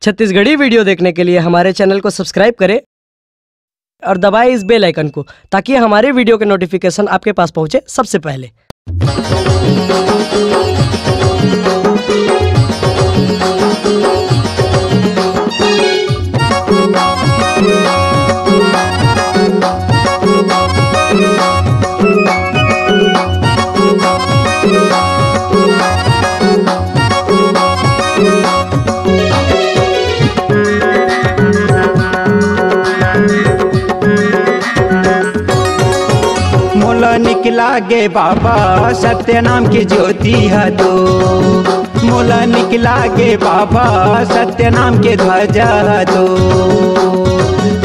Chhattisgarhi video देखने के लिए हमारे चैनल को सब्सक्राइब करें और दबाएं इस बेल आइकन को ताकि हमारे वीडियो के नोटिफिकेशन आपके पास पहुंचे सबसे पहले। मोला निकला गे बाबा सत्य नाम की ज्योति है तो, मोला निकला गे बाबा सत्य नाम के ध्वजा है तो,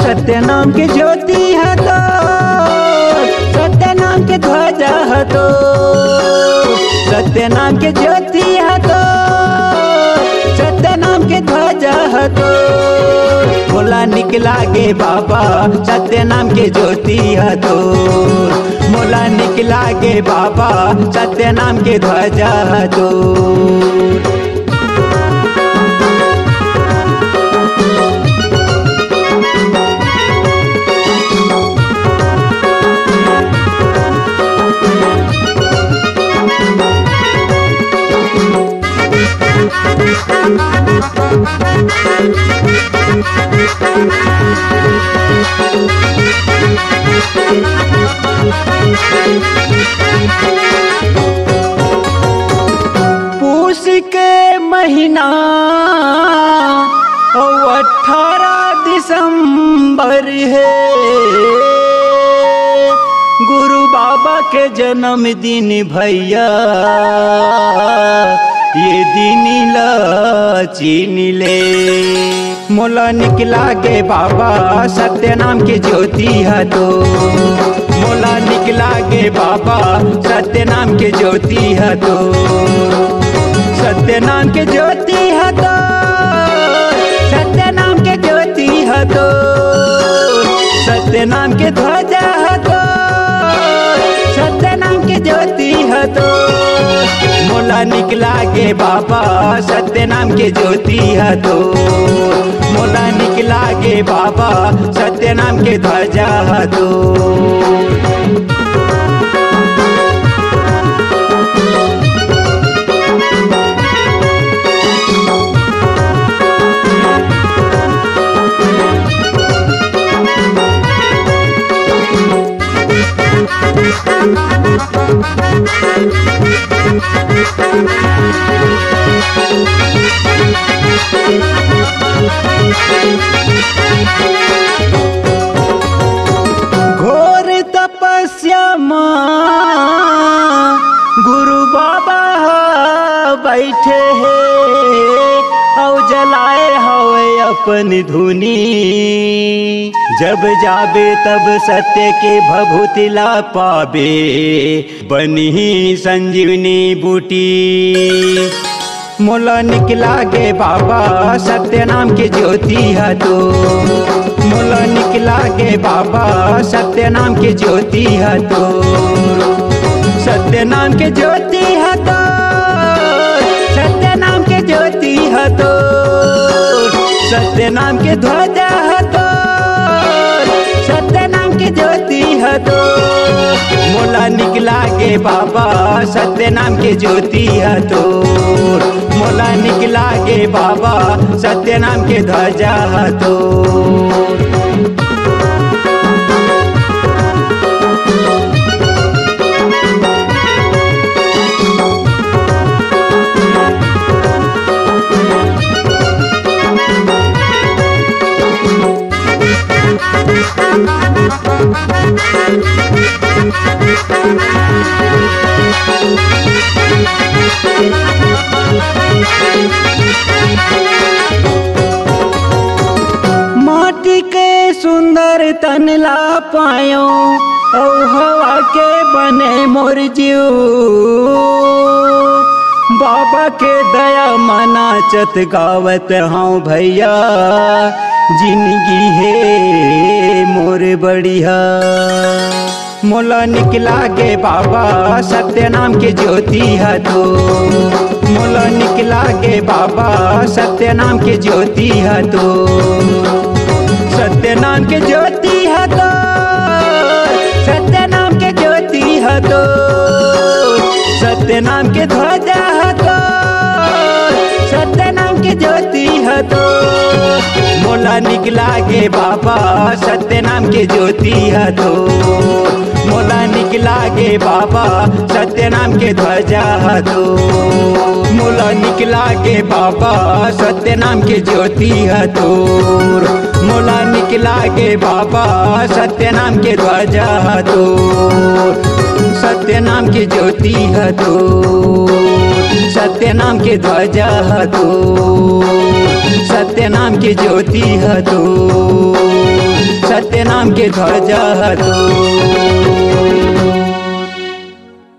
सत्य नाम की ज्योति है तो, सत्य नाम के ध्वजा है तो, सत्य नाम के ज्योति है तो, सत्य नाम के ध्वजा है तो, मोला निकला गे बाबा सत्य नाम के ज्योति है तो, मोला निकला गे बाबा सत्य नाम के ध्वजा है तो। पूस के महीना और 18 दिसंबर है, गुरु बाबा के जन्मदिन भैया, ये दिन ला चीन ले। मोला निकला गे बाबा सत्य नाम की ज्योति है तो, मोला निकला गे बाबा सत्य नाम की ज्योति है तो, सत्य नाम के ज्योति है तो, सत्य नाम के ज्योति है तो, सत्य नाम के ध्वजा है तो, सत्य नाम के ज्योति है तो, मोला निकला गे बाबा सत्य नाम के ज्योति है तो, मोला निकला गे बाबा सत्य नाम के ध्वजा है तो। घोर तपस्या माँ गुरु बाबा बैठे हैं और जलाए हवे अपन धुनी, जब जाबे तब सत्य के भभूति ला पाबे, बनी संजीवनी बूटी। मोला निकला गे बाबा सत्य नाम की ज्योति है तो, मोला निकला गे बाबा सत्य नाम की ज्योति है तो, सत्य नाम के ज्योति है तो, सत्य नाम के ज्योति है तो, सत्य नाम के ध्वजा है तो, सत्य नाम के ज्योति है तो, मोला निकला गे बाबा सत्य नाम के ज्योति है तो, मोला निकला गे बाबा सत्य नाम के ध्वजा है तो। माटी के सुंदर तन ला पायो और हवा के बने मोर जीव, बाबा के दया मनाचत गावत हाँ भैया, जिंदगी है मोर बढ़िया। मोला निकला गे बाबा सत्य नाम के ज्योति है तो। मोला निकला गे बाबा सत्य नाम के ज्योति है तो। सत्य नाम के ज्योति है तो। सत्य नाम के ज्योति है तो। सत्य नाम के ध्वजा है तो। सत्य नाम के ज्योति है तो। मोला निकला गे बाबा सत्य नाम के ज्योति है तो। मोला निकला गे बाबा सत्य नाम के ध्वजा है तो। मोला निकला गे बाबा सत्य नाम के ज्योति है तो। मोला निकला गे बाबा सत्य नाम के ध्वजा है तो। सत्य नाम की ज्योति है तो। सत्य नाम के ध्वजा है तो। सत्य नाम की ज्योति है तो। सत्य नाम के ध्वजा है तो।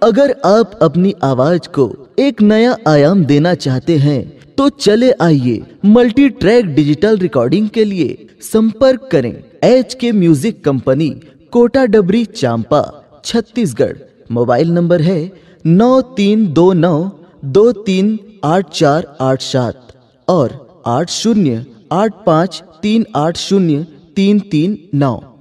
अगर आप अपनी आवाज को एक नया आयाम देना चाहते हैं तो चले आइए मल्टी ट्रैक डिजिटल रिकॉर्डिंग के लिए संपर्क करें HK म्यूजिक कंपनी, कोटा डबरी, चांपा, छत्तीसगढ़। मोबाइल नंबर है 9329238487 और 8085380339।